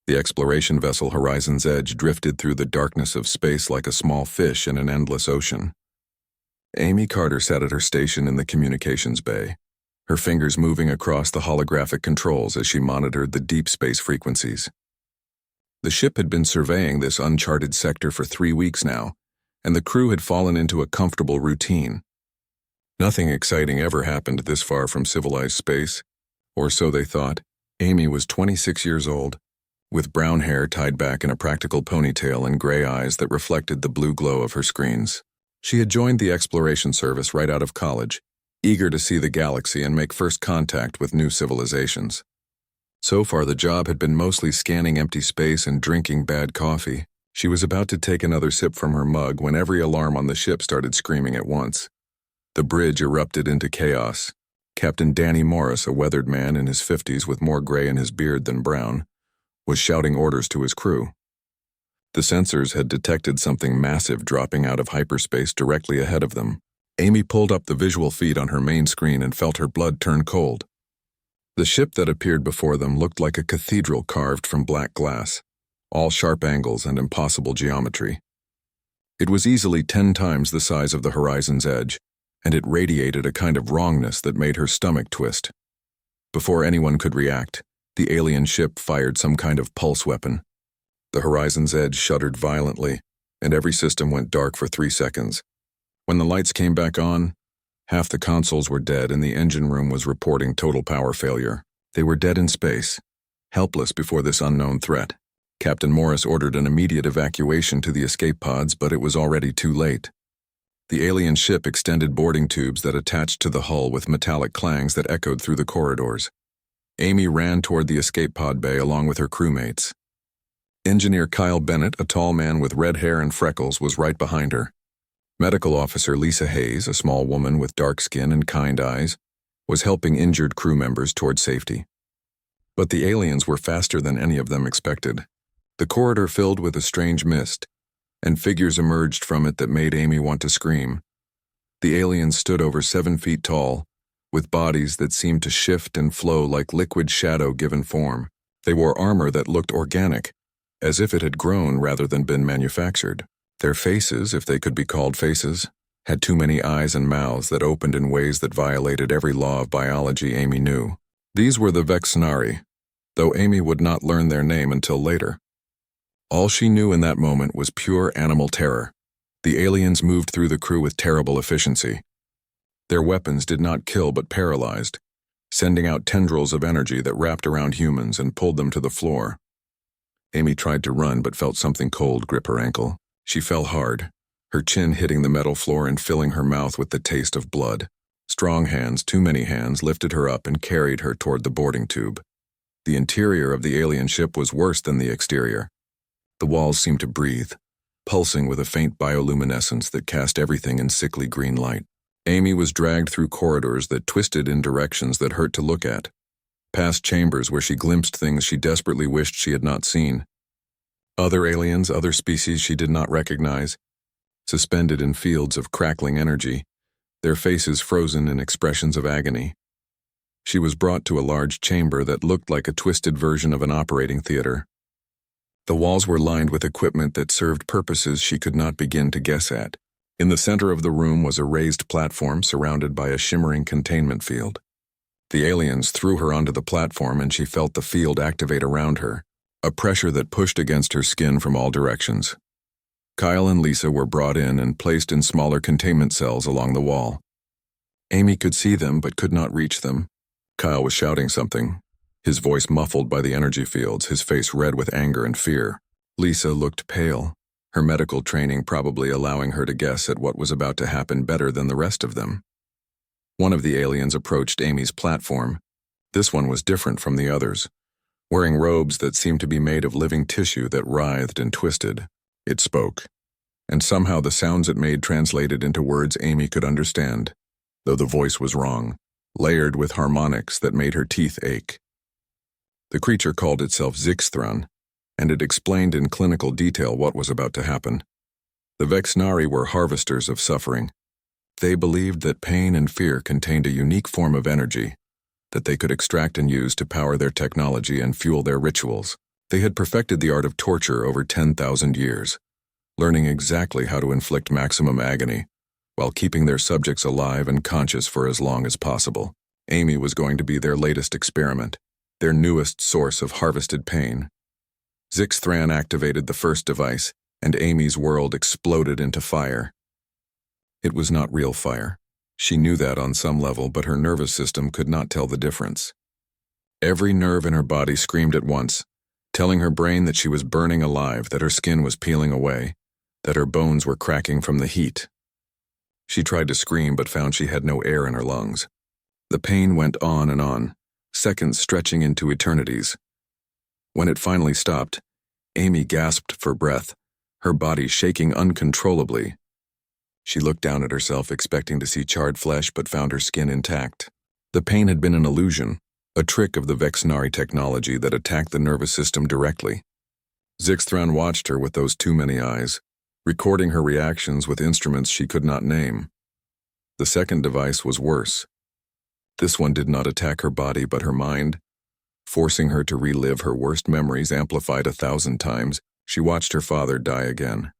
The exploration vessel Horizon's Edge drifted through the darkness of space like a small fish in an endless ocean. Amy Carter sat at her station in the communications bay, her fingers moving across the holographic controls as she monitored the deep space frequencies. The ship had been surveying this uncharted sector for 3 weeks now, and the crew had fallen into a comfortable routine. Nothing exciting ever happened this far from civilized space, or so they thought. Amy was 26 years old, with brown hair tied back in a practical ponytail and gray eyes that reflected the blue glow of her screens. She had joined the exploration service right out of college, eager to see the galaxy and make first contact with new civilizations. So far, the job had been mostly scanning empty space and drinking bad coffee. She was about to take another sip from her mug when every alarm on the ship started screaming at once. The bridge erupted into chaos. Captain Danny Morris, a weathered man in his 50s with more gray in his beard than brown, was shouting orders to his crew. The sensors had detected something massive dropping out of hyperspace directly ahead of them. Amy pulled up the visual feed on her main screen and felt her blood turn cold. The ship that appeared before them looked like a cathedral carved from black glass, all sharp angles and impossible geometry. It was easily 10 times the size of the Horizon's Edge, and it radiated a kind of wrongness that made her stomach twist. Before anyone could react, the alien ship fired some kind of pulse weapon. The Horizon's Edge shuddered violently, and every system went dark for 3 seconds. When the lights came back on, half the consoles were dead and the engine room was reporting total power failure. They were dead in space, helpless before this unknown threat. Captain Morris ordered an immediate evacuation to the escape pods, but it was already too late. The alien ship extended boarding tubes that attached to the hull with metallic clangs that echoed through the corridors. Amy ran toward the escape pod bay along with her crewmates. Engineer Kyle Bennett, a tall man with red hair and freckles, was right behind her. Medical Officer Lisa Hayes, a small woman with dark skin and kind eyes, was helping injured crew members toward safety. But the aliens were faster than any of them expected. The corridor filled with a strange mist, and figures emerged from it that made Amy want to scream. The aliens stood over 7 feet tall, with bodies that seemed to shift and flow like liquid shadow given form. They wore armor that looked organic, as if it had grown rather than been manufactured. Their faces, if they could be called faces, had too many eyes and mouths that opened in ways that violated every law of biology Amy knew. These were the Vexnari, though Amy would not learn their name until later. All she knew in that moment was pure animal terror. The aliens moved through the crew with terrible efficiency. Their weapons did not kill but paralyzed, sending out tendrils of energy that wrapped around humans and pulled them to the floor. Amy tried to run but felt something cold grip her ankle. She fell hard, her chin hitting the metal floor and filling her mouth with the taste of blood. Strong hands, too many hands, lifted her up and carried her toward the boarding tube. The interior of the alien ship was worse than the exterior. The walls seemed to breathe, pulsing with a faint bioluminescence that cast everything in sickly green light. Amy was dragged through corridors that twisted in directions that hurt to look at, past chambers where she glimpsed things she desperately wished she had not seen. Other aliens, other species she did not recognize, suspended in fields of crackling energy, their faces frozen in expressions of agony. She was brought to a large chamber that looked like a twisted version of an operating theater. The walls were lined with equipment that served purposes she could not begin to guess at. In the center of the room was a raised platform surrounded by a shimmering containment field. The aliens threw her onto the platform and she felt the field activate around her, a pressure that pushed against her skin from all directions. Kyle and Lisa were brought in and placed in smaller containment cells along the wall. Amy could see them but could not reach them. Kyle was shouting something, his voice muffled by the energy fields, his face red with anger and fear. Lisa looked pale, her medical training probably allowing her to guess at what was about to happen better than the rest of them. One of the aliens approached Amy's platform. This one was different from the others, wearing robes that seemed to be made of living tissue that writhed and twisted. It spoke, and somehow the sounds it made translated into words Amy could understand, though the voice was wrong, layered with harmonics that made her teeth ache. The creature called itself Zixthron, and it explained in clinical detail what was about to happen. The Vexnari were harvesters of suffering. They believed that pain and fear contained a unique form of energy that they could extract and use to power their technology and fuel their rituals. They had perfected the art of torture over 10,000 years, learning exactly how to inflict maximum agony while keeping their subjects alive and conscious for as long as possible. Amy was going to be their latest experiment, their newest source of harvested pain. Zixthran activated the first device, and Amy's world exploded into fire. It was not real fire. She knew that on some level, but her nervous system could not tell the difference. Every nerve in her body screamed at once, telling her brain that she was burning alive, that her skin was peeling away, that her bones were cracking from the heat. She tried to scream but found she had no air in her lungs. The pain went on, seconds stretching into eternities. When it finally stopped, Amy gasped for breath, her body shaking uncontrollably. She looked down at herself, expecting to see charred flesh, but found her skin intact. The pain had been an illusion, a trick of the Vexnari technology that attacked the nervous system directly. Zixthran watched her with those too many eyes, recording her reactions with instruments she could not name. The second device was worse. This one did not attack her body but her mind, forcing her to relive her worst memories amplified 1,000 times. She watched her father die again,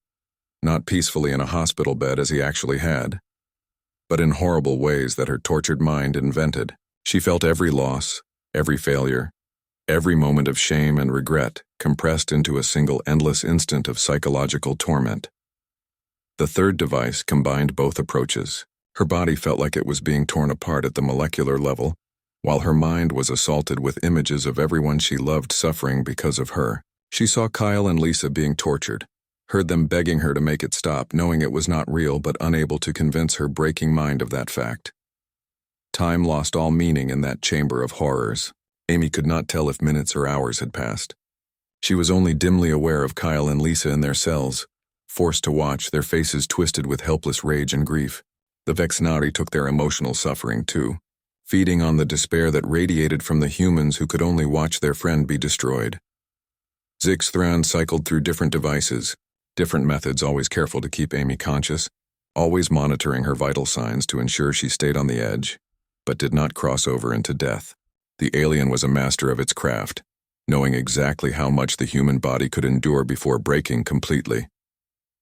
not peacefully in a hospital bed as he actually had, but in horrible ways that her tortured mind invented. She felt every loss, every failure, every moment of shame and regret compressed into a single endless instant of psychological torment. The third device combined both approaches. Her body felt like it was being torn apart at the molecular level, while her mind was assaulted with images of everyone she loved suffering because of her. She saw Kyle and Lisa being tortured, heard them begging her to make it stop, knowing it was not real but unable to convince her breaking mind of that fact. Time lost all meaning in that chamber of horrors. Amy could not tell if minutes or hours had passed. She was only dimly aware of Kyle and Lisa in their cells, forced to watch, their faces twisted with helpless rage and grief. The Vexnari took their emotional suffering too, feeding on the despair that radiated from the humans who could only watch their friend be destroyed. Zixthran cycled through different devices, different methods, always careful to keep Amy conscious, always monitoring her vital signs to ensure she stayed on the edge, but did not cross over into death. The alien was a master of its craft, knowing exactly how much the human body could endure before breaking completely.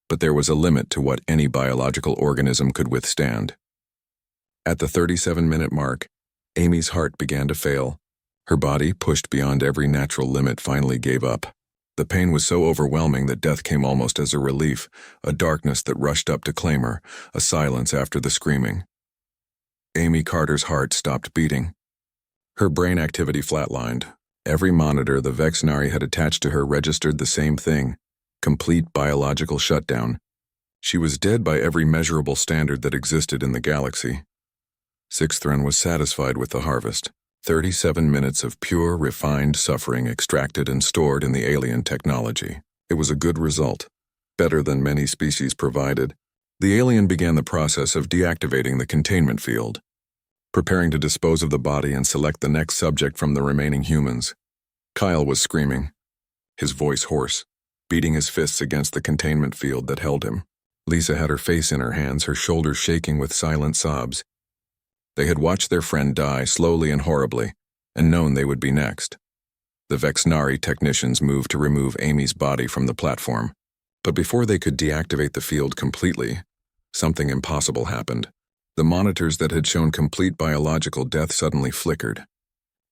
But there was a limit to what any biological organism could withstand. At the 37-minute mark, Amy's heart began to fail. Her body, pushed beyond every natural limit, finally gave up. The pain was so overwhelming that death came almost as a relief, a darkness that rushed up to claim her, a silence after the screaming. Amy Carter's heart stopped beating. Her brain activity flatlined. Every monitor the Vexnari had attached to her registered the same thing: complete biological shutdown. She was dead by every measurable standard that existed in the galaxy. Zixthran was satisfied with the harvest. 37 minutes of pure, refined suffering extracted and stored in the alien technology. It was a good result, better than many species provided. The alien began the process of deactivating the containment field, preparing to dispose of the body and select the next subject from the remaining humans. Kyle was screaming, his voice hoarse, beating his fists against the containment field that held him. Lisa had her face in her hands, her shoulders shaking with silent sobs. They had watched their friend die slowly and horribly, and known they would be next. The Vexnari technicians moved to remove Amy's body from the platform. But before they could deactivate the field completely, something impossible happened. The monitors that had shown complete biological death suddenly flickered.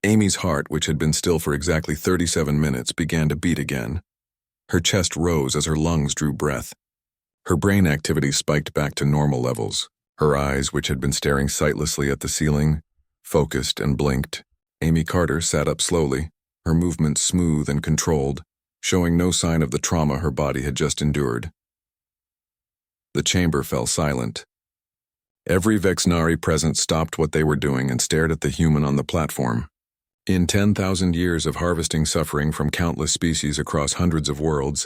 Amy's heart, which had been still for exactly 37 minutes, began to beat again. Her chest rose as her lungs drew breath. Her brain activity spiked back to normal levels. Her eyes, which had been staring sightlessly at the ceiling, focused and blinked. Amy Carter sat up slowly, her movements smooth and controlled, showing no sign of the trauma her body had just endured. The chamber fell silent. Every Vexnari present stopped what they were doing and stared at the human on the platform. In 10,000 years of harvesting suffering from countless species across hundreds of worlds,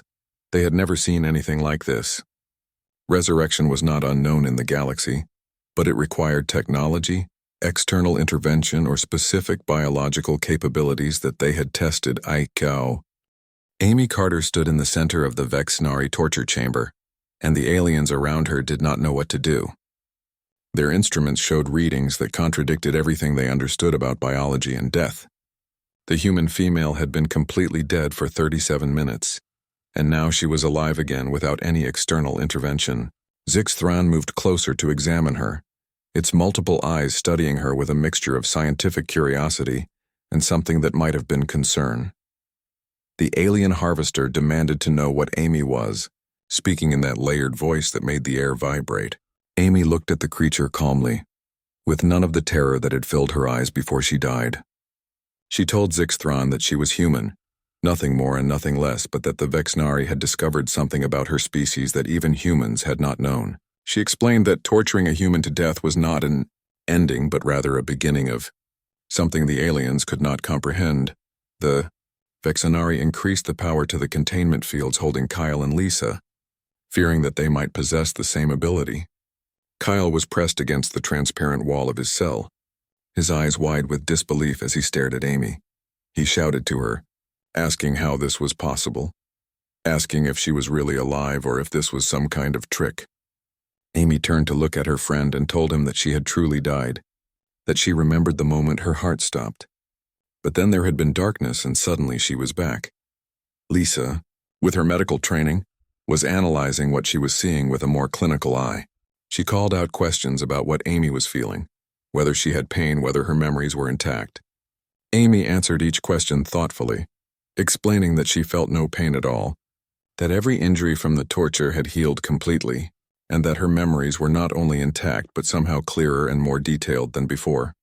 they had never seen anything like this. Resurrection was not unknown in the galaxy, but it required technology, external intervention, or specific biological capabilities that they had tested. Amy Carter stood in the center of the Vexnari torture chamber, and the aliens around her did not know what to do. Their instruments showed readings that contradicted everything they understood about biology and death. The human female had been completely dead for 37 minutes, and now she was alive again without any external intervention. Zixthran moved closer to examine her, its multiple eyes studying her with a mixture of scientific curiosity and something that might have been concern. The alien harvester demanded to know what Amy was, speaking in that layered voice that made the air vibrate. Amy looked at the creature calmly, with none of the terror that had filled her eyes before she died. She told Zixthran that she was human, nothing more and nothing less, but that the Vexnari had discovered something about her species that even humans had not known. She explained that torturing a human to death was not an ending, but rather a beginning of something the aliens could not comprehend. The Vexnari increased the power to the containment fields holding Kyle and Lisa, fearing that they might possess the same ability. Kyle was pressed against the transparent wall of his cell, his eyes wide with disbelief as he stared at Amy. He shouted to her, asking how this was possible, asking if she was really alive or if this was some kind of trick. Amy turned to look at her friend and told him that she had truly died, that she remembered the moment her heart stopped. But then there had been darkness and suddenly she was back. Lisa, with her medical training, was analyzing what she was seeing with a more clinical eye. She called out questions about what Amy was feeling, whether she had pain, whether her memories were intact. Amy answered each question thoughtfully, explaining that she felt no pain at all, that every injury from the torture had healed completely, and that her memories were not only intact but somehow clearer and more detailed than before.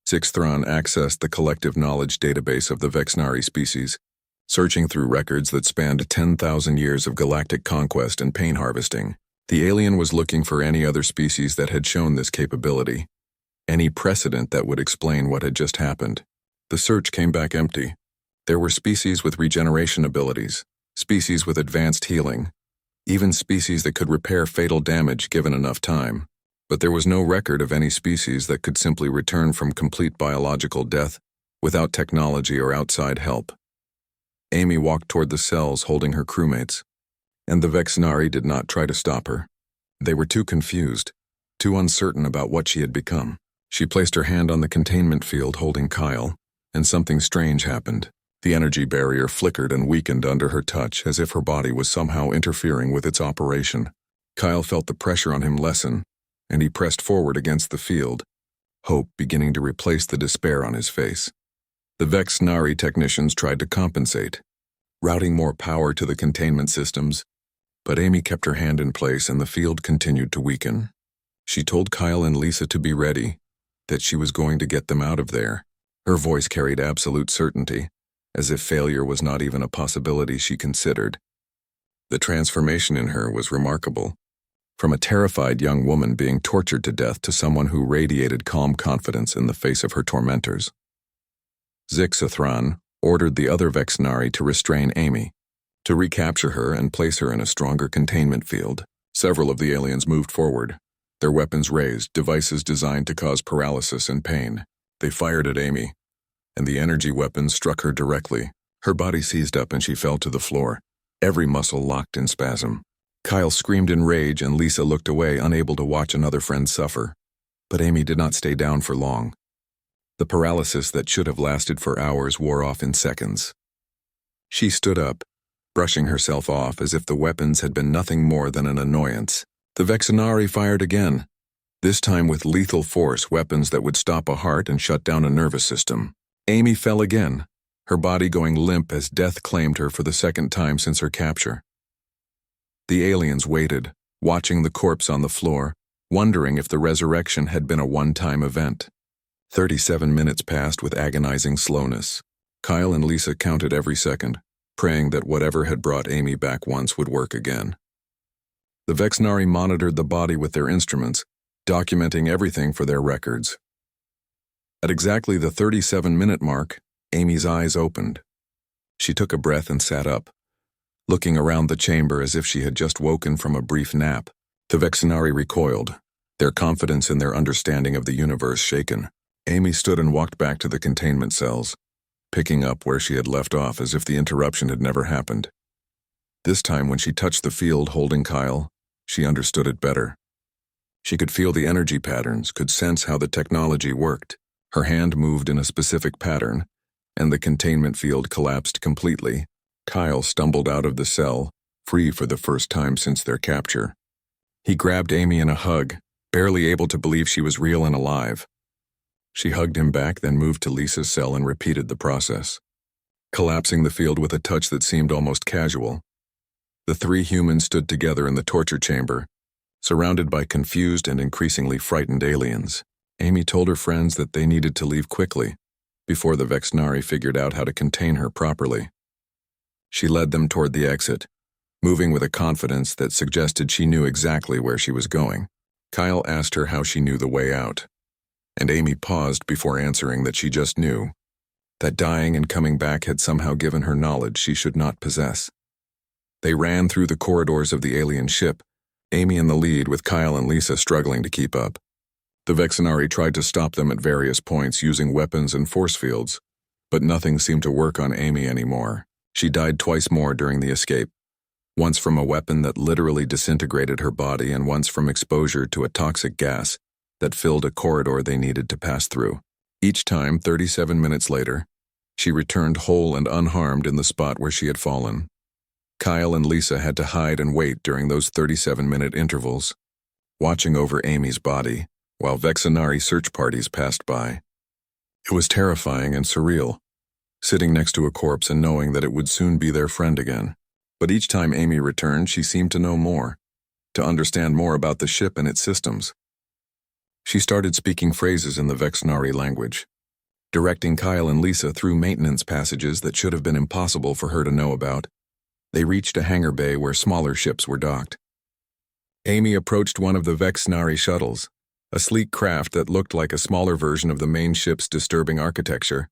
Zixthran accessed the collective knowledge database of the Vexnari species, searching through records that spanned 10,000 years of galactic conquest and pain harvesting. The alien was looking for any other species that had shown this capability, any precedent that would explain what had just happened. The search came back empty. There were species with regeneration abilities, species with advanced healing, even species that could repair fatal damage given enough time. But there was no record of any species that could simply return from complete biological death without technology or outside help. Amy walked toward the cells holding her crewmates, and the Vexnari did not try to stop her. They were too confused, too uncertain about what she had become. She placed her hand on the containment field holding Kyle, and something strange happened. The energy barrier flickered and weakened under her touch as if her body was somehow interfering with its operation. Kyle felt the pressure on him lessen, and he pressed forward against the field, hope beginning to replace the despair on his face. The Vexnari technicians tried to compensate, routing more power to the containment systems, but Amy kept her hand in place and the field continued to weaken. She told Kyle and Lisa to be ready, that she was going to get them out of there. Her voice carried absolute certainty, as if failure was not even a possibility she considered. The transformation in her was remarkable. From a terrified young woman being tortured to death to someone who radiated calm confidence in the face of her tormentors. Zixthran ordered the other Vexnari to restrain Amy, to recapture her and place her in a stronger containment field. Several of the aliens moved forward, their weapons raised, devices designed to cause paralysis and pain. They fired at Amy, and the energy weapons struck her directly. Her body seized up and she fell to the floor, every muscle locked in spasm. Kyle screamed in rage and Lisa looked away, unable to watch another friend suffer. But Amy did not stay down for long. The paralysis that should have lasted for hours wore off in seconds. She stood up, brushing herself off as if the weapons had been nothing more than an annoyance. The Vexnari fired again, this time with lethal force, weapons that would stop a heart and shut down a nervous system. Amy fell again, her body going limp as death claimed her for the second time since her capture. The aliens waited, watching the corpse on the floor, wondering if the resurrection had been a one-time event. 37 minutes passed with agonizing slowness. Kyle and Lisa counted every second, praying that whatever had brought Amy back once would work again. The Vexnari monitored the body with their instruments, documenting everything for their records. At exactly the 37-minute mark, Amy's eyes opened. She took a breath and sat up, looking around the chamber as if she had just woken from a brief nap. The Vexnari recoiled, their confidence in their understanding of the universe shaken. Amy stood and walked back to the containment cells, picking up where she had left off as if the interruption had never happened. This time when she touched the field holding Kyle, she understood it better. She could feel the energy patterns, could sense how the technology worked. Her hand moved in a specific pattern, and the containment field collapsed completely. Kyle stumbled out of the cell, free for the first time since their capture. He grabbed Amy in a hug, barely able to believe she was real and alive. She hugged him back, then moved to Lisa's cell and repeated the process, collapsing the field with a touch that seemed almost casual. The three humans stood together in the torture chamber, surrounded by confused and increasingly frightened aliens. Amy told her friends that they needed to leave quickly, before the Vexnari figured out how to contain her properly. She led them toward the exit, moving with a confidence that suggested she knew exactly where she was going. Kyle asked her how she knew the way out, and Amy paused before answering that she just knew, that dying and coming back had somehow given her knowledge she should not possess. They ran through the corridors of the alien ship, Amy in the lead with Kyle and Lisa struggling to keep up. The Vexnari tried to stop them at various points using weapons and force fields, but nothing seemed to work on Amy anymore. She died twice more during the escape, once from a weapon that literally disintegrated her body and once from exposure to a toxic gas that filled a corridor they needed to pass through. Each time, 37 minutes later, she returned whole and unharmed in the spot where she had fallen. Kyle and Lisa had to hide and wait during those 37-minute intervals, watching over Amy's body, while Vexnari search parties passed by. It was terrifying and surreal, sitting next to a corpse and knowing that it would soon be their friend again. But each time Amy returned, she seemed to know more, to understand more about the ship and its systems. She started speaking phrases in the Vexnari language, directing Kyle and Lisa through maintenance passages that should have been impossible for her to know about. They reached a hangar bay where smaller ships were docked. Amy approached one of the Vexnari shuttles, a sleek craft that looked like a smaller version of the main ship's disturbing architecture.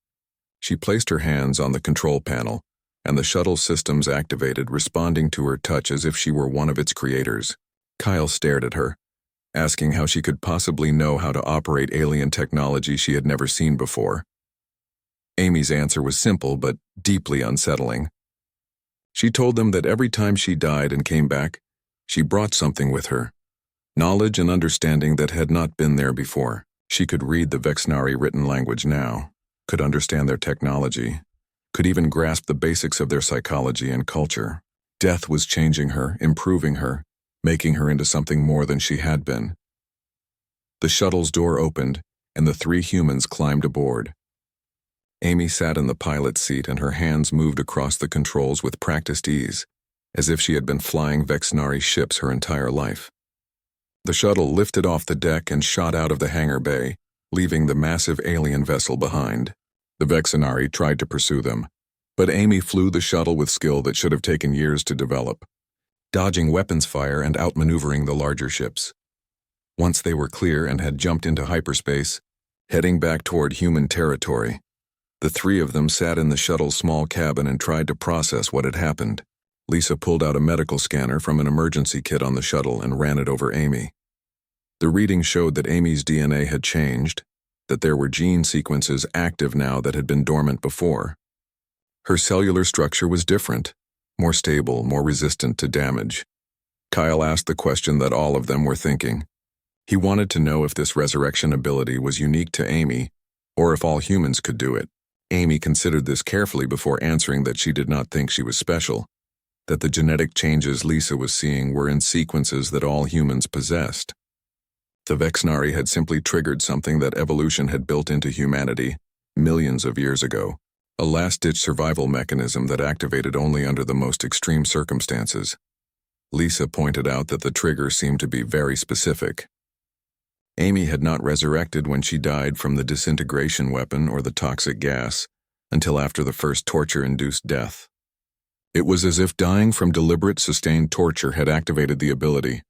She placed her hands on the control panel, and the shuttle systems activated, responding to her touch as if she were one of its creators. Kyle stared at her, asking how she could possibly know how to operate alien technology she had never seen before. Amy's answer was simple but deeply unsettling. She told them that every time she died and came back, she brought something with her, knowledge and understanding that had not been there before. She could read the Vexnari written language now, could understand their technology, could even grasp the basics of their psychology and culture. Death was changing her, improving her, making her into something more than she had been. The shuttle's door opened, and the three humans climbed aboard. Amy sat in the pilot's seat and her hands moved across the controls with practiced ease, as if she had been flying Vexnari ships her entire life. The shuttle lifted off the deck and shot out of the hangar bay, leaving the massive alien vessel behind. The Vexnari tried to pursue them, but Amy flew the shuttle with skill that should have taken years to develop, dodging weapons fire and outmaneuvering the larger ships. Once they were clear and had jumped into hyperspace, heading back toward human territory, the three of them sat in the shuttle's small cabin and tried to process what had happened. Lisa pulled out a medical scanner from an emergency kit on the shuttle and ran it over Amy. The reading showed that Amy's DNA had changed, that there were gene sequences active now that had been dormant before. Her cellular structure was different, more stable, more resistant to damage. Kyle asked the question that all of them were thinking. He wanted to know if this resurrection ability was unique to Amy, or if all humans could do it. Amy considered this carefully before answering that she did not think she was special, that the genetic changes Lisa was seeing were in sequences that all humans possessed. The Vexnari had simply triggered something that evolution had built into humanity millions of years ago, a last-ditch survival mechanism that activated only under the most extreme circumstances. Lisa pointed out that the trigger seemed to be very specific. Amy had not resurrected when she died from the disintegration weapon or the toxic gas until after the first torture-induced death. It was as if dying from deliberate, sustained torture had activated the ability,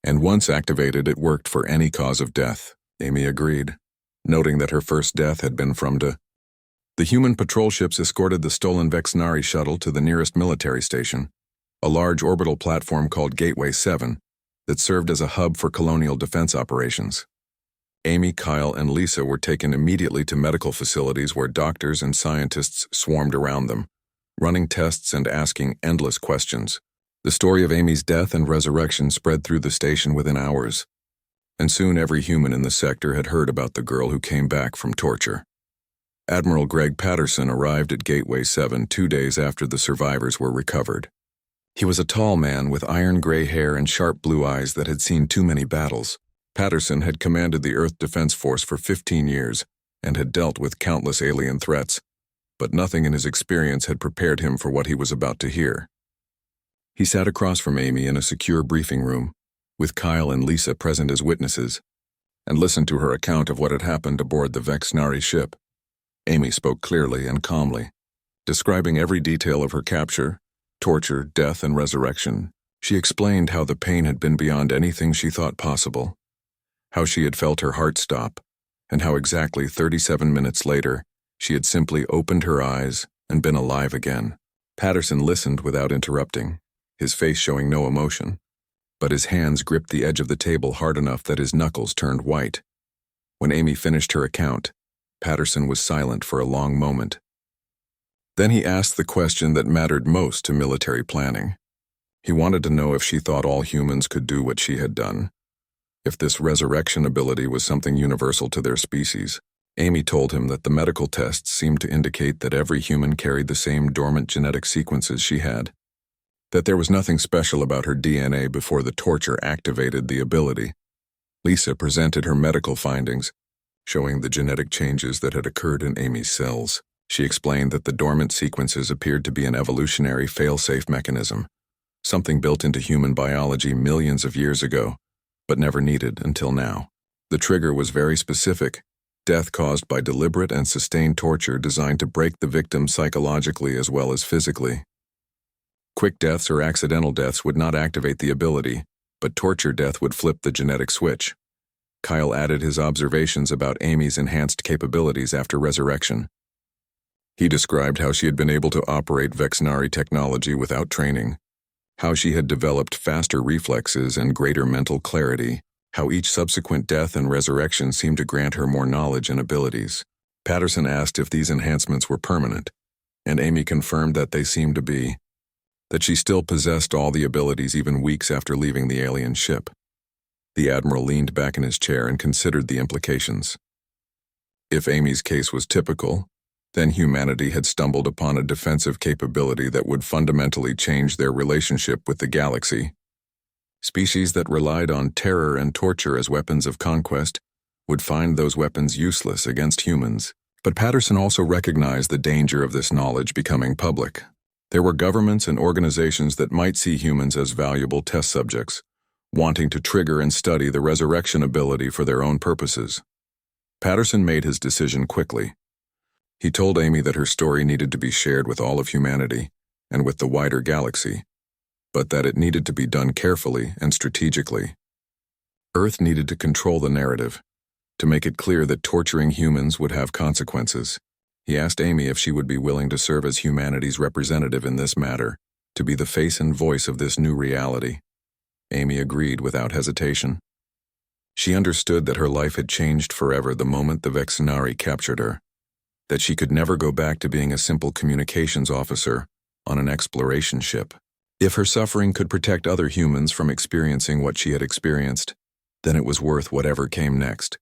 and once activated it worked for any cause of death. Amy agreed, noting that her first death had been from The human patrol ships escorted the stolen Vexnari shuttle to the nearest military station, a large orbital platform called Gateway 7, that served as a hub for colonial defense operations. Amy, Kyle, and Lisa were taken immediately to medical facilities where doctors and scientists swarmed around them, running tests and asking endless questions. The story of Amy's death and resurrection spread through the station within hours, and soon every human in the sector had heard about the girl who came back from torture. Admiral Greg Patterson arrived at Gateway 7 2 days after the survivors were recovered. He was a tall man with iron gray hair and sharp blue eyes that had seen too many battles. Patterson had commanded the Earth Defense Force for 15 years and had dealt with countless alien threats, but nothing in his experience had prepared him for what he was about to hear. He sat across from Amy in a secure briefing room, with Kyle and Lisa present as witnesses, and listened to her account of what had happened aboard the Vexnari ship. Amy spoke clearly and calmly, describing every detail of her capture, torture, death, and resurrection. She explained how the pain had been beyond anything she thought possible, how she had felt her heart stop, and how exactly 37 minutes later, she had simply opened her eyes and been alive again. Patterson listened without interrupting, his face showing no emotion, but his hands gripped the edge of the table hard enough that his knuckles turned white. When Amy finished her account, Patterson was silent for a long moment. Then he asked the question that mattered most to military planning. He wanted to know if she thought all humans could do what she had done, if this resurrection ability was something universal to their species. Amy told him that the medical tests seemed to indicate that every human carried the same dormant genetic sequences she had, that there was nothing special about her DNA before the torture activated the ability. Lisa presented her medical findings, showing the genetic changes that had occurred in Amy's cells. She explained that the dormant sequences appeared to be an evolutionary fail-safe mechanism, something built into human biology millions of years ago, but never needed until now. The trigger was very specific: death caused by deliberate and sustained torture designed to break the victim psychologically as well as physically. Quick deaths or accidental deaths would not activate the ability, but torture death would flip the genetic switch. Kyle added his observations about Amy's enhanced capabilities after resurrection. He described how she had been able to operate Vexnari technology without training, how she had developed faster reflexes and greater mental clarity, how each subsequent death and resurrection seemed to grant her more knowledge and abilities. Patterson asked if these enhancements were permanent, and Amy confirmed that they seemed to be, that she still possessed all the abilities even weeks after leaving the alien ship. The Admiral leaned back in his chair and considered the implications. If Amy's case was typical, then humanity had stumbled upon a defensive capability that would fundamentally change their relationship with the galaxy. Species that relied on terror and torture as weapons of conquest would find those weapons useless against humans. But Patterson also recognized the danger of this knowledge becoming public. There were governments and organizations that might see humans as valuable test subjects, wanting to trigger and study the resurrection ability for their own purposes. Patterson made his decision quickly. He told Amy that her story needed to be shared with all of humanity and with the wider galaxy, but that it needed to be done carefully and strategically. Earth needed to control the narrative, to make it clear that torturing humans would have consequences. He asked Amy if she would be willing to serve as humanity's representative in this matter, to be the face and voice of this new reality. Amy agreed without hesitation. She understood that her life had changed forever the moment the Vexnari captured her, that she could never go back to being a simple communications officer on an exploration ship. If her suffering could protect other humans from experiencing what she had experienced, then it was worth whatever came next.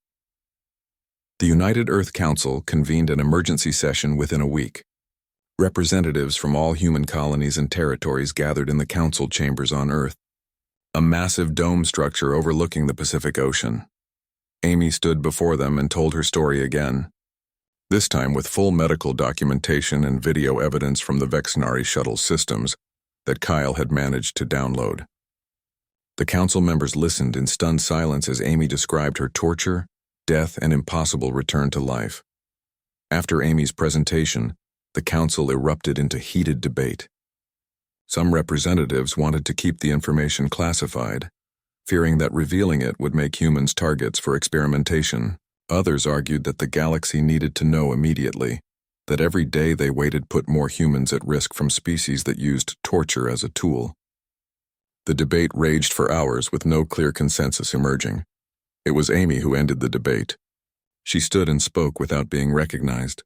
The United Earth Council convened an emergency session within a week. Representatives from all human colonies and territories gathered in the council chambers on Earth, a massive dome structure overlooking the Pacific Ocean. Amy stood before them and told her story again, this time with full medical documentation and video evidence from the Vexnari shuttle systems that Kyle had managed to download. The council members listened in stunned silence as Amy described her torture, death, and impossible return to life. After Amy's presentation, the council erupted into heated debate. Some representatives wanted to keep the information classified, fearing that revealing it would make humans targets for experimentation. Others argued that the galaxy needed to know immediately, that every day they waited put more humans at risk from species that used torture as a tool. The debate raged for hours with no clear consensus emerging. It was Amy who ended the debate. She stood and spoke without being recognized,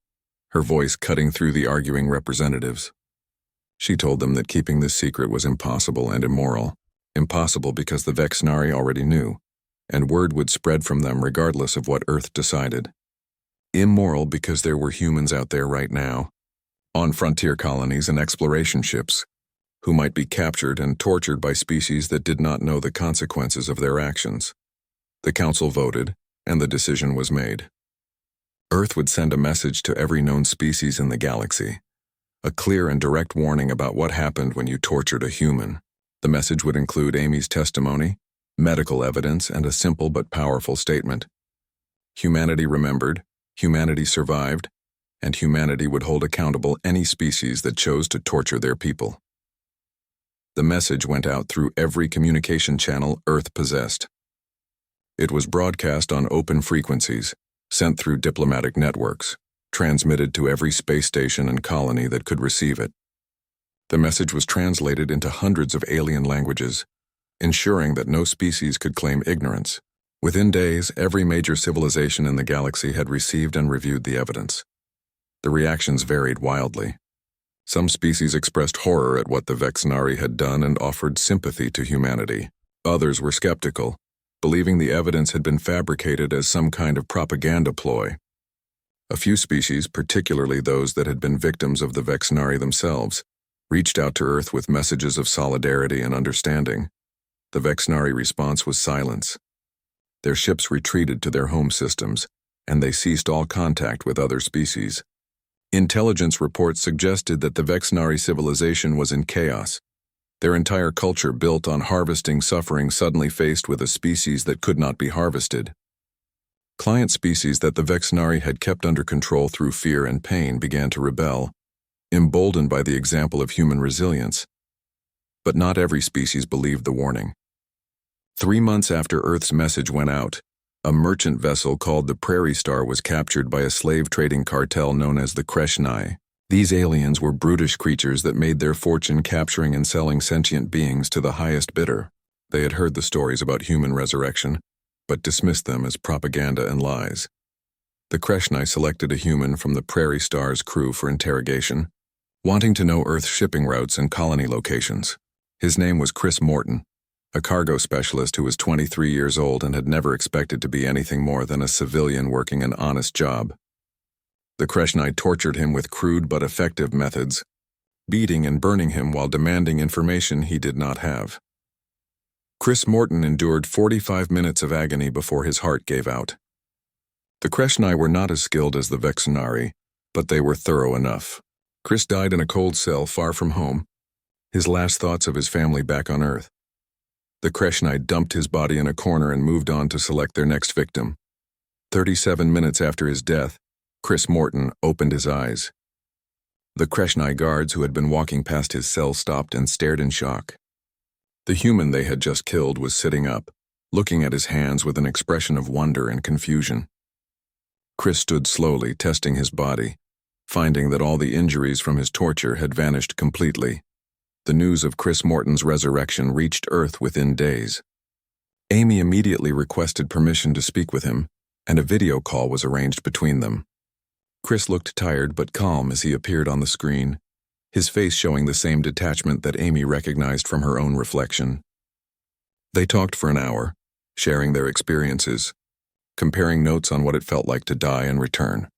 her voice cutting through the arguing representatives. She told them that keeping this secret was impossible and immoral. Impossible because the Vexnari already knew, and word would spread from them regardless of what Earth decided. Immoral because there were humans out there right now, on frontier colonies and exploration ships, who might be captured and tortured by species that did not know the consequences of their actions. The Council voted, and the decision was made. Earth would send a message to every known species in the galaxy, a clear and direct warning about what happened when you tortured a human. The message would include Amy's testimony, medical evidence, and a simple but powerful statement. Humanity remembered, humanity survived, and humanity would hold accountable any species that chose to torture their people. The message went out through every communication channel Earth possessed. It was broadcast on open frequencies, sent through diplomatic networks, transmitted to every space station and colony that could receive it. The message was translated into hundreds of alien languages, ensuring that no species could claim ignorance. Within days, every major civilization in the galaxy had received and reviewed the evidence. The reactions varied wildly. Some species expressed horror at what the Vexnari had done and offered sympathy to humanity. Others were skeptical, believing the evidence had been fabricated as some kind of propaganda ploy. A few species, particularly those that had been victims of the Vexnari themselves, reached out to Earth with messages of solidarity and understanding. The Vexnari response was silence. Their ships retreated to their home systems, and they ceased all contact with other species. Intelligence reports suggested that the Vexnari civilization was in chaos. Their entire culture built on harvesting suffering suddenly faced with a species that could not be harvested. Client species that the Vexnari had kept under control through fear and pain began to rebel, emboldened by the example of human resilience. But not every species believed the warning. 3 months after Earth's message went out, a merchant vessel called the Prairie Star was captured by a slave trading cartel known as the Kreshnai. These aliens were brutish creatures that made their fortune capturing and selling sentient beings to the highest bidder. They had heard the stories about human resurrection, but dismissed them as propaganda and lies. The Kreshnai selected a human from the Prairie Star's crew for interrogation, wanting to know Earth's shipping routes and colony locations. His name was Chris Morton, a cargo specialist who was 23 years old and had never expected to be anything more than a civilian working an honest job. The Kreshnai tortured him with crude but effective methods, beating and burning him while demanding information he did not have. Chris Morton endured 45 minutes of agony before his heart gave out. The Kreshnai were not as skilled as the Vexnari, but they were thorough enough. Chris died in a cold cell far from home, his last thoughts of his family back on Earth. The Kreshnai dumped his body in a corner and moved on to select their next victim. 37 minutes after his death, Chris Morton opened his eyes. The Kreshnai guards who had been walking past his cell stopped and stared in shock. The human they had just killed was sitting up, looking at his hands with an expression of wonder and confusion. Chris stood slowly, testing his body, finding that all the injuries from his torture had vanished completely. The news of Chris Morton's resurrection reached Earth within days. Amy immediately requested permission to speak with him, and a video call was arranged between them. Chris looked tired but calm as he appeared on the screen, his face showing the same detachment that Amy recognized from her own reflection. They talked for an hour, sharing their experiences, comparing notes on what it felt like to die and return.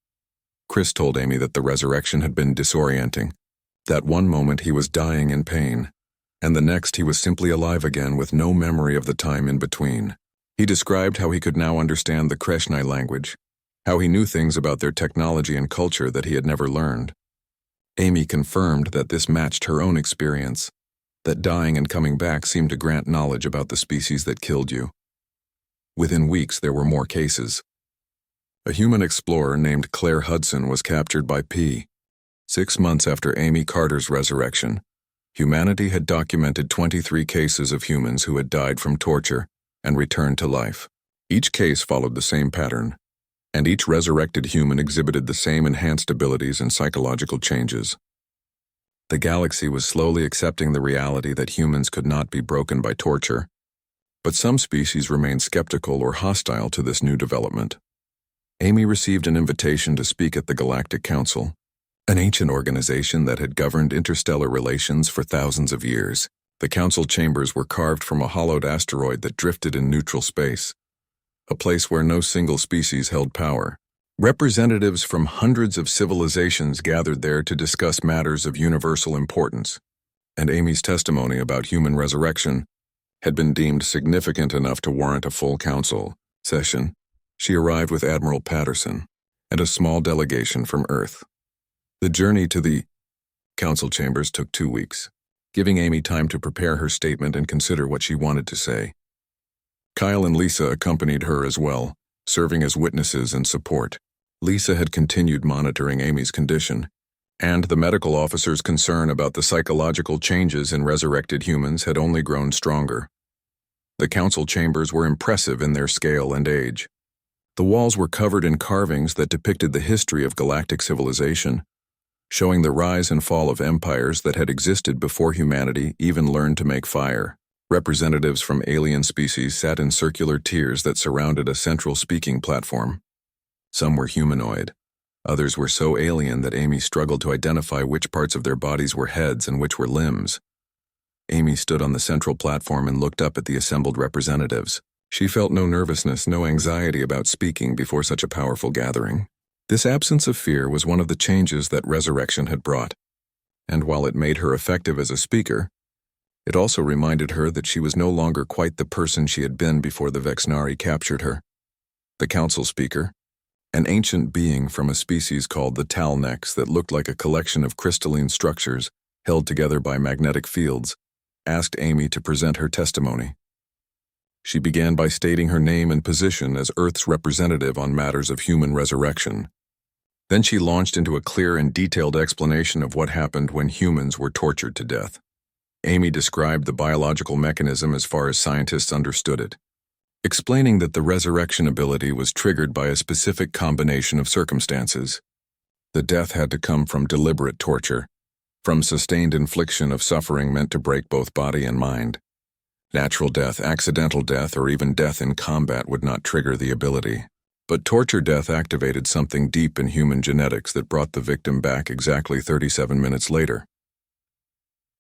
Chris told Amy that the resurrection had been disorienting. That one moment he was dying in pain, and the next he was simply alive again with no memory of the time in between. He described how he could now understand the Kreshnai language, how he knew things about their technology and culture that he had never learned. Amy confirmed that this matched her own experience, that dying and coming back seemed to grant knowledge about the species that killed you. Within weeks there were more cases. A human explorer named Claire Hudson was captured by P. 6 months after Amy Carter's resurrection, humanity had documented 23 cases of humans who had died from torture and returned to life. Each case followed the same pattern, and each resurrected human exhibited the same enhanced abilities and psychological changes. The galaxy was slowly accepting the reality that humans could not be broken by torture, but some species remained skeptical or hostile to this new development. Amy received an invitation to speak at the Galactic Council, an ancient organization that had governed interstellar relations for thousands of years. The council chambers were carved from a hollowed asteroid that drifted in neutral space, a place where no single species held power. Representatives from hundreds of civilizations gathered there to discuss matters of universal importance, and Amy's testimony about human resurrection had been deemed significant enough to warrant a full council session. She arrived with Admiral Patterson and a small delegation from Earth. The journey to the council chambers took 2 weeks, giving Amy time to prepare her statement and consider what she wanted to say. Kyle and Lisa accompanied her as well, serving as witnesses and support. Lisa had continued monitoring Amy's condition, and the medical officer's concern about the psychological changes in resurrected humans had only grown stronger. The council chambers were impressive in their scale and age. The walls were covered in carvings that depicted the history of galactic civilization, showing the rise and fall of empires that had existed before humanity even learned to make fire. Representatives from alien species sat in circular tiers that surrounded a central speaking platform. Some were humanoid. Others were so alien that Amy struggled to identify which parts of their bodies were heads and which were limbs. Amy stood on the central platform and looked up at the assembled representatives. She felt no nervousness, no anxiety about speaking before such a powerful gathering. This absence of fear was one of the changes that resurrection had brought, and while it made her effective as a speaker, it also reminded her that she was no longer quite the person she had been before the Vexnari captured her. The council speaker, an ancient being from a species called the Talnex that looked like a collection of crystalline structures held together by magnetic fields, asked Amy to present her testimony. She began by stating her name and position as Earth's representative on matters of human resurrection. Then she launched into a clear and detailed explanation of what happened when humans were tortured to death. Amy described the biological mechanism as far as scientists understood it, explaining that the resurrection ability was triggered by a specific combination of circumstances. The death had to come from deliberate torture, from sustained infliction of suffering meant to break both body and mind. Natural death, accidental death, or even death in combat would not trigger the ability. But torture death activated something deep in human genetics that brought the victim back exactly 37 minutes later.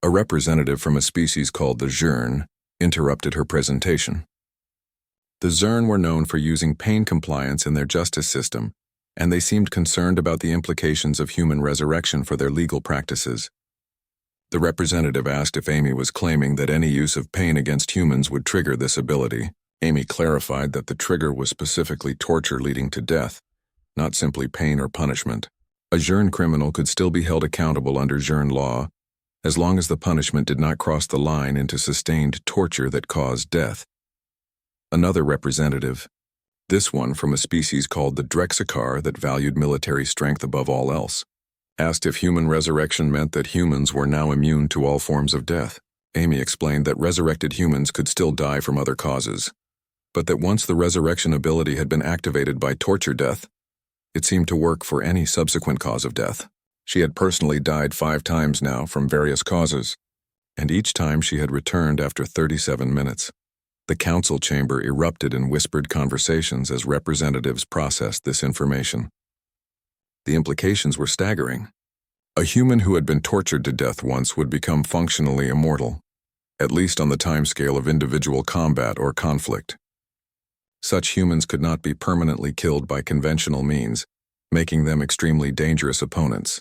A representative from a species called the Zhurn interrupted her presentation. The Zhurn were known for using pain compliance in their justice system, and they seemed concerned about the implications of human resurrection for their legal practices. The representative asked if Amy was claiming that any use of pain against humans would trigger this ability. Amy clarified that the trigger was specifically torture leading to death, not simply pain or punishment. A Zhurn criminal could still be held accountable under Zhurn law, as long as the punishment did not cross the line into sustained torture that caused death. Another representative, this one from a species called the Drexikar that valued military strength above all else, asked if human resurrection meant that humans were now immune to all forms of death. Amy explained that resurrected humans could still die from other causes, but that once the resurrection ability had been activated by torture death, it seemed to work for any subsequent cause of death. She had personally died 5 times now from various causes, and each time she had returned after 37 minutes. The council chamber erupted in whispered conversations as representatives processed this information. The implications were staggering. A human who had been tortured to death once would become functionally immortal, at least on the timescale of individual combat or conflict. Such humans could not be permanently killed by conventional means, making them extremely dangerous opponents.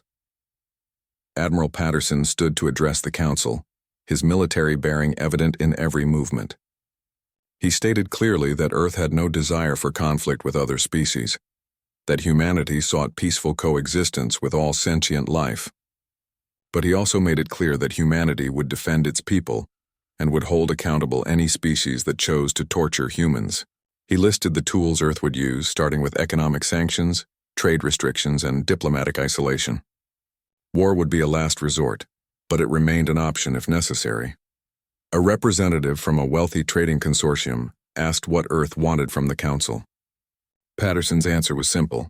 Admiral Patterson stood to address the council, his military bearing evident in every movement. He stated clearly that Earth had no desire for conflict with other species, that humanity sought peaceful coexistence with all sentient life. But he also made it clear that humanity would defend its people and would hold accountable any species that chose to torture humans. He listed the tools Earth would use, starting with economic sanctions, trade restrictions, and diplomatic isolation. War would be a last resort, but it remained an option if necessary. A representative from a wealthy trading consortium asked what Earth wanted from the council. Patterson's answer was simple.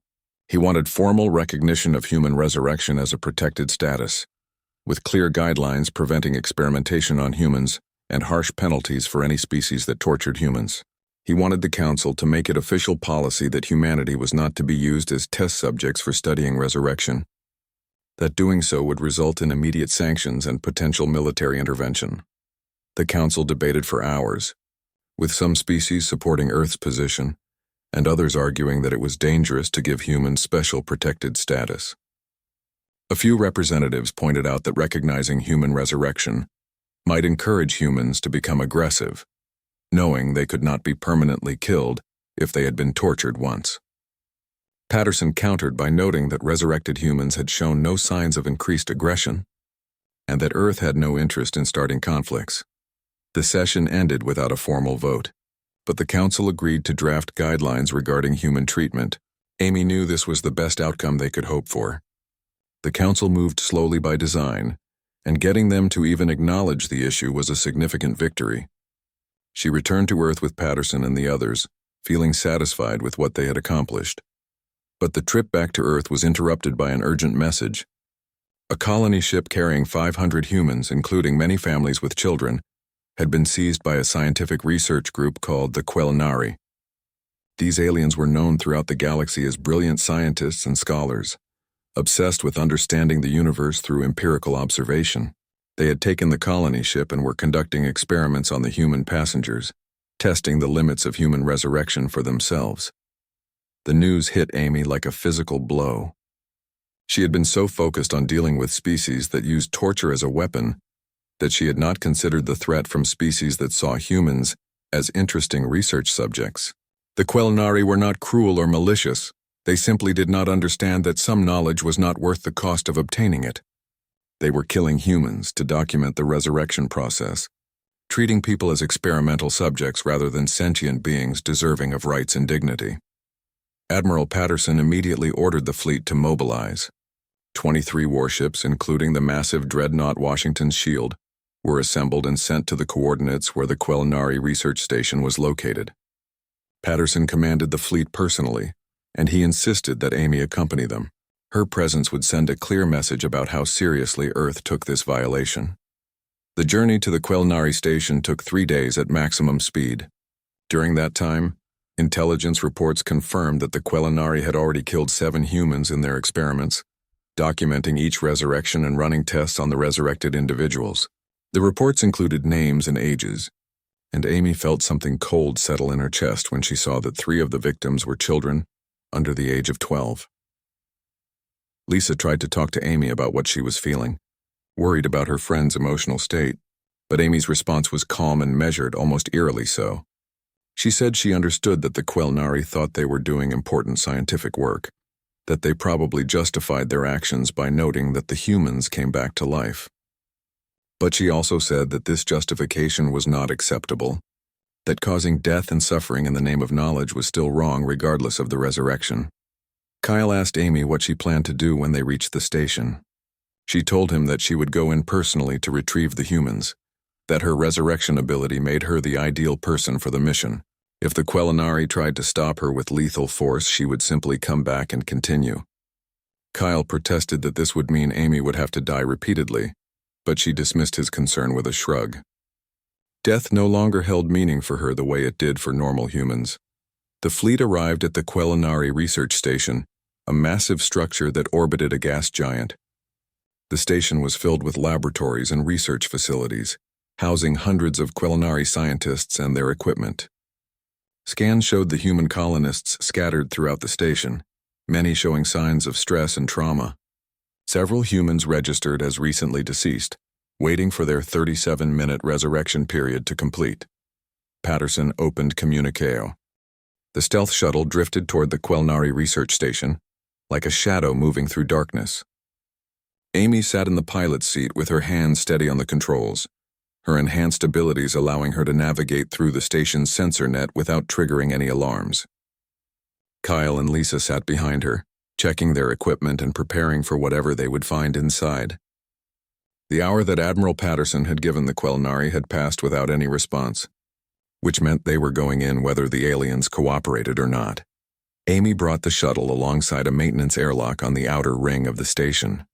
He wanted formal recognition of human resurrection as a protected status, with clear guidelines preventing experimentation on humans and harsh penalties for any species that tortured humans. He wanted the council to make it official policy that humanity was not to be used as test subjects for studying resurrection, that doing so would result in immediate sanctions and potential military intervention. The council debated for hours, with some species supporting Earth's position and others arguing that it was dangerous to give humans special protected status. A few representatives pointed out that recognizing human resurrection might encourage humans to become aggressive, knowing they could not be permanently killed if they had been tortured once. Patterson countered by noting that resurrected humans had shown no signs of increased aggression, and that Earth had no interest in starting conflicts. The session ended without a formal vote, but the Council agreed to draft guidelines regarding human treatment. Amy knew this was the best outcome they could hope for. The Council moved slowly by design, and getting them to even acknowledge the issue was a significant victory. She returned to Earth with Patterson and the others, feeling satisfied with what they had accomplished. But the trip back to Earth was interrupted by an urgent message. A colony ship carrying 500 humans, including many families with children, had been seized by a scientific research group called the Quelinari. These aliens were known throughout the galaxy as brilliant scientists and scholars, obsessed with understanding the universe through empirical observation. They had taken the colony ship and were conducting experiments on the human passengers, testing the limits of human resurrection for themselves. The news hit Amy like a physical blow. She had been so focused on dealing with species that used torture as a weapon that she had not considered the threat from species that saw humans as interesting research subjects. The Quelinari were not cruel or malicious. They simply did not understand that some knowledge was not worth the cost of obtaining it. They were killing humans to document the resurrection process, treating people as experimental subjects rather than sentient beings deserving of rights and dignity. Admiral Patterson immediately ordered the fleet to mobilize. 23 warships, including the massive dreadnought Washington's Shield, were assembled and sent to the coordinates where the Quelinari research station was located. Patterson commanded the fleet personally, and he insisted that Amy accompany them. Her presence would send a clear message about how seriously Earth took this violation. The journey to the Quelinari station took 3 days at maximum speed. During that time, intelligence reports confirmed that the Quelinari had already killed 7 humans in their experiments, documenting each resurrection and running tests on the resurrected individuals. The reports included names and ages, and Amy felt something cold settle in her chest when she saw that 3 of the victims were children under the age of 12. Lisa tried to talk to Amy about what she was feeling, worried about her friend's emotional state, but Amy's response was calm and measured, almost eerily so. She said she understood that the Quelinari thought they were doing important scientific work, that they probably justified their actions by noting that the humans came back to life. But she also said that this justification was not acceptable, that causing death and suffering in the name of knowledge was still wrong regardless of the resurrection. Kyle asked Amy what she planned to do when they reached the station. She told him that she would go in personally to retrieve the humans, that her resurrection ability made her the ideal person for the mission. If the Quelinari tried to stop her with lethal force, she would simply come back and continue. Kyle protested that this would mean Amy would have to die repeatedly, but she dismissed his concern with a shrug. Death no longer held meaning for her the way it did for normal humans. The fleet arrived at the Quelinari research station, a massive structure that orbited a gas giant. The station was filled with laboratories and research facilities, housing hundreds of Quelinari scientists and their equipment. Scans showed the human colonists scattered throughout the station, many showing signs of stress and trauma. Several humans registered as recently deceased, waiting for their 37-minute resurrection period to complete. Patterson opened Communicao. The stealth shuttle drifted toward the Quelinari research station, like a shadow moving through darkness. Amy sat in the pilot's seat with her hands steady on the controls, her enhanced abilities allowing her to navigate through the station's sensor net without triggering any alarms. Kyle and Lisa sat behind her, checking their equipment and preparing for whatever they would find inside. The hour that Admiral Patterson had given the Quelinari had passed without any response, which meant they were going in whether the aliens cooperated or not. Amy brought the shuttle alongside a maintenance airlock on the outer ring of the station.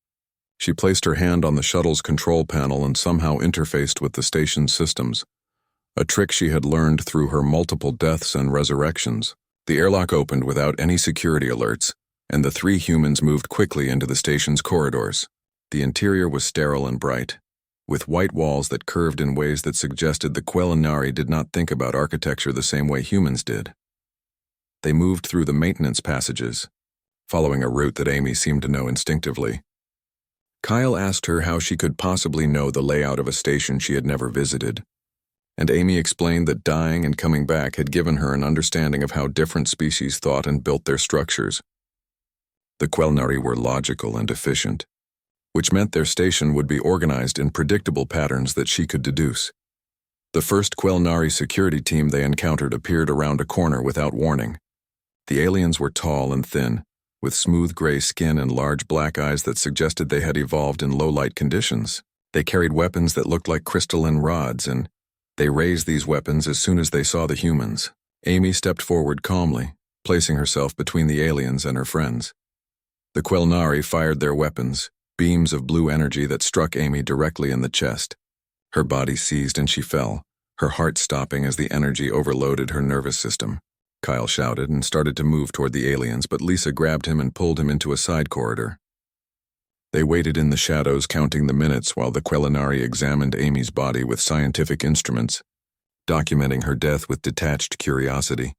She placed her hand on the shuttle's control panel and somehow interfaced with the station's systems, a trick she had learned through her multiple deaths and resurrections. The airlock opened without any security alerts, and the 3 humans moved quickly into the station's corridors. The interior was sterile and bright, with white walls that curved in ways that suggested the Quelinari did not think about architecture the same way humans did. They moved through the maintenance passages, following a route that Amy seemed to know instinctively. Kyle asked her how she could possibly know the layout of a station she had never visited, and Amy explained that dying and coming back had given her an understanding of how different species thought and built their structures. The Quelnari were logical and efficient, which meant their station would be organized in predictable patterns that she could deduce. The first Quelnari security team they encountered appeared around a corner without warning. The aliens were tall and thin, with smooth gray skin and large black eyes that suggested they had evolved in low-light conditions. They carried weapons that looked like crystalline rods, and they raised these weapons as soon as they saw the humans. Amy stepped forward calmly, placing herself between the aliens and her friends. The Quelnari fired their weapons, beams of blue energy that struck Amy directly in the chest. Her body seized and she fell, her heart stopping as the energy overloaded her nervous system. Kyle shouted and started to move toward the aliens, but Lisa grabbed him and pulled him into a side corridor. They waited in the shadows, counting the minutes while the Quelnari examined Amy's body with scientific instruments, documenting her death with detached curiosity.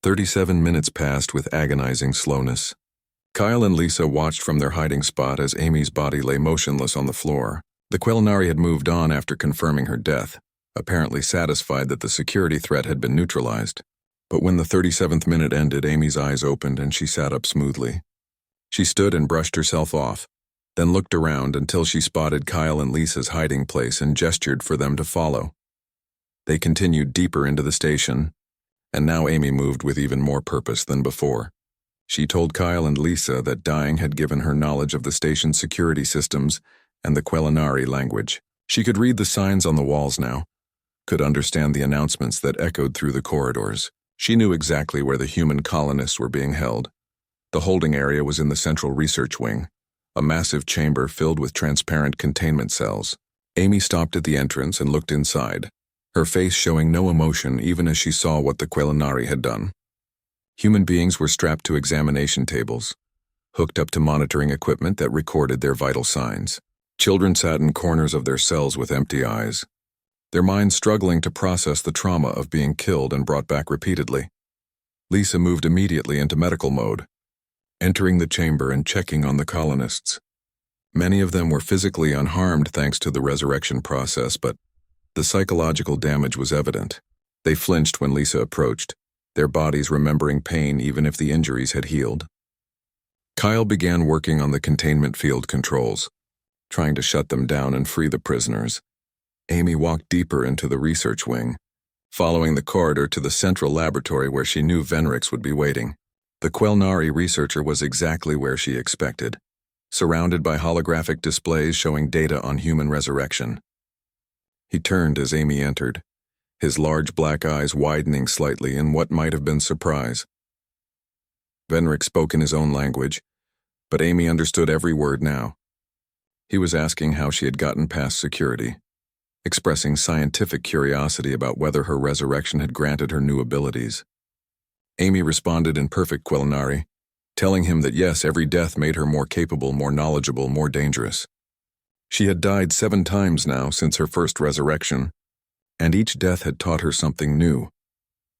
37 minutes passed with agonizing slowness. Kyle and Lisa watched from their hiding spot as Amy's body lay motionless on the floor. The Quelnari had moved on after confirming her death, apparently satisfied that the security threat had been neutralized. But when the 37th minute ended, Amy's eyes opened and she sat up smoothly. She stood and brushed herself off, then looked around until she spotted Kyle and Lisa's hiding place and gestured for them to follow. They continued deeper into the station, and now Amy moved with even more purpose than before. She told Kyle and Lisa that dying had given her knowledge of the station's security systems and the Quelnari language. She could read the signs on the walls now, could understand the announcements that echoed through the corridors. She knew exactly where the human colonists were being held. The holding area was in the central research wing, a massive chamber filled with transparent containment cells. Amy stopped at the entrance and looked inside, her face showing no emotion even as she saw what the Quelnari had done. Human beings were strapped to examination tables, hooked up to monitoring equipment that recorded their vital signs. Children sat in corners of their cells with empty eyes, their minds struggling to process the trauma of being killed and brought back repeatedly. Lisa moved immediately into medical mode, entering the chamber and checking on the colonists. Many of them were physically unharmed thanks to the resurrection process, but the psychological damage was evident. They flinched when Lisa approached, their bodies remembering pain even if the injuries had healed. Kyle began working on the containment field controls, trying to shut them down and free the prisoners. Amy walked deeper into the research wing, following the corridor to the central laboratory where she knew Venrix would be waiting. The Quelnari researcher was exactly where she expected, surrounded by holographic displays showing data on human resurrection. He turned as Amy entered, his large black eyes widening slightly in what might have been surprise. Venrix spoke in his own language, but Amy understood every word now. He was asking how she had gotten past security, expressing scientific curiosity about whether her resurrection had granted her new abilities. Amy responded in perfect Quelnari, telling him that yes, every death made her more capable, more knowledgeable, more dangerous. She had died 7 times now since her first resurrection, and each death had taught her something new.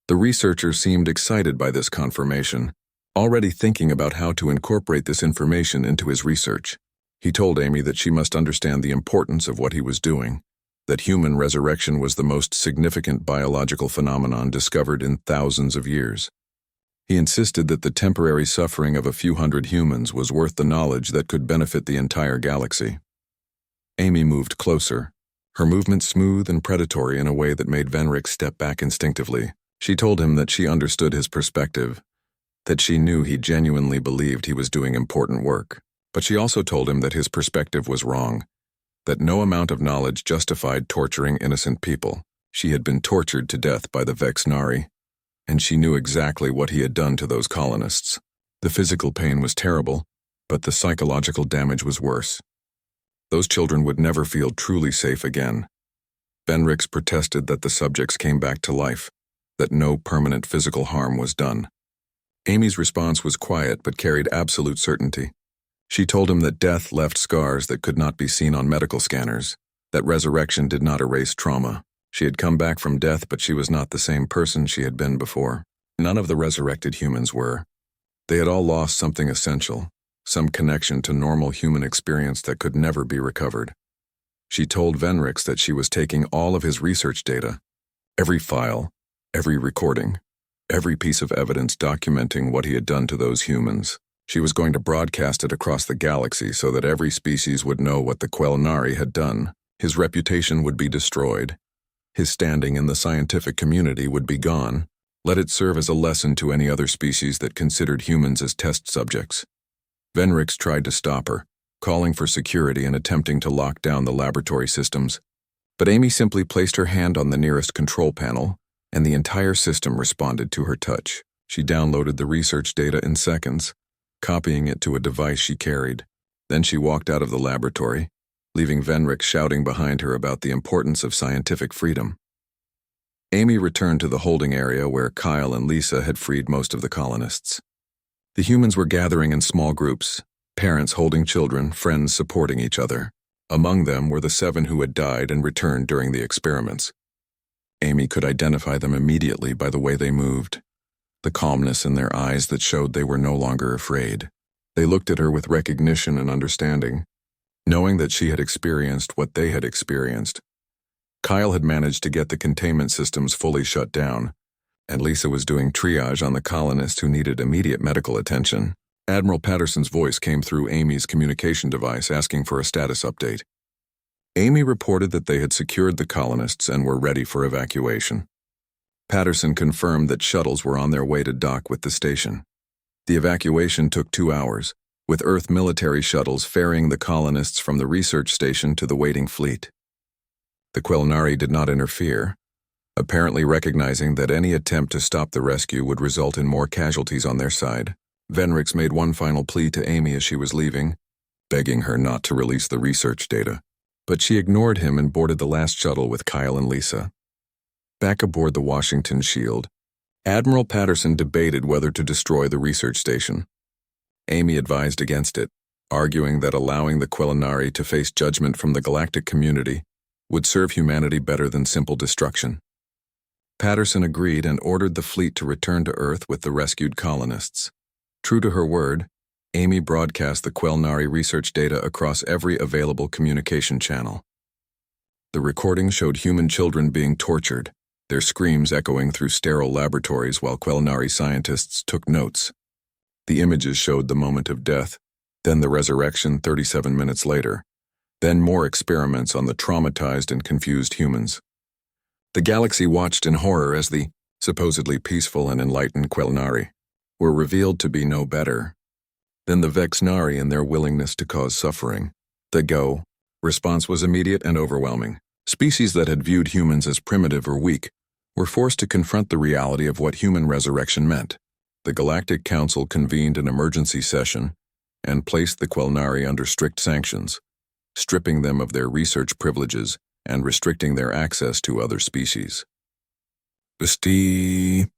The researcher seemed excited by this confirmation, already thinking about how to incorporate this information into his research. He told Amy that she must understand the importance of what he was doing, that human resurrection was the most significant biological phenomenon discovered in thousands of years. He insisted that the temporary suffering of a few hundred humans was worth the knowledge that could benefit the entire galaxy. Amy moved closer, her movement smooth and predatory in a way that made Venrix step back instinctively. She told him that she understood his perspective, that she knew he genuinely believed he was doing important work. But she also told him that his perspective was wrong, that no amount of knowledge justified torturing innocent people. She had been tortured to death by the Vexnari, and she knew exactly what he had done to those colonists. The physical pain was terrible, but the psychological damage was worse. Those children would never feel truly safe again. Venrix protested that the subjects came back to life, that no permanent physical harm was done. Amy's response was quiet but carried absolute certainty. She told him that death left scars that could not be seen on medical scanners, that resurrection did not erase trauma. She had come back from death, but she was not the same person she had been before. None of the resurrected humans were. They had all lost something essential, some connection to normal human experience that could never be recovered. She told Venrix that she was taking all of his research data, every file, every recording, every piece of evidence documenting what he had done to those humans. She was going to broadcast it across the galaxy so that every species would know what the Quelnari had done. His reputation would be destroyed. His standing in the scientific community would be gone. Let it serve as a lesson to any other species that considered humans as test subjects. Venrix tried to stop her, calling for security and attempting to lock down the laboratory systems. But Amy simply placed her hand on the nearest control panel, and the entire system responded to her touch. She downloaded the research data in seconds, copying it to a device she carried. Then she walked out of the laboratory, leaving Venrix shouting behind her about the importance of scientific freedom. Amy returned to the holding area where Kyle and Lisa had freed most of the colonists. The humans were gathering in small groups, parents holding children, friends supporting each other. Among them were the 7 who had died and returned during the experiments. Amy could identify them immediately by the way they moved, the calmness in their eyes that showed they were no longer afraid. They looked at her with recognition and understanding, knowing that she had experienced what they had experienced. Kyle had managed to get the containment systems fully shut down, and Lisa was doing triage on the colonists who needed immediate medical attention. Admiral Patterson's voice came through Amy's communication device asking for a status update. Amy reported that they had secured the colonists and were ready for evacuation. Patterson confirmed that shuttles were on their way to dock with the station. The evacuation took 2 hours, with Earth military shuttles ferrying the colonists from the research station to the waiting fleet. The Quelnari did not interfere, apparently recognizing that any attempt to stop the rescue would result in more casualties on their side. Venrix made one final plea to Amy as she was leaving, begging her not to release the research data. But she ignored him and boarded the last shuttle with Kyle and Lisa. Back aboard the Washington Shield, Admiral Patterson debated whether to destroy the research station. Amy advised against it, arguing that allowing the Quelnari to face judgment from the galactic community would serve humanity better than simple destruction. Patterson agreed and ordered the fleet to return to Earth with the rescued colonists. True to her word, Amy broadcast the Quelnari research data across every available communication channel. The recording showed human children being tortured, their screams echoing through sterile laboratories while Quelnari scientists took notes. The images showed the moment of death, then the resurrection 37 minutes later, then more experiments on the traumatized and confused humans. The galaxy watched in horror as the supposedly peaceful and enlightened Quelnari were revealed to be no better than the Vexnari in their willingness to cause suffering. The go response was immediate and overwhelming. Species that had viewed humans as primitive or weak were forced to confront the reality of what human resurrection meant. The Galactic Council convened an emergency session and placed the Quelnari under strict sanctions, stripping them of their research privileges and restricting their access to other species. Bestie.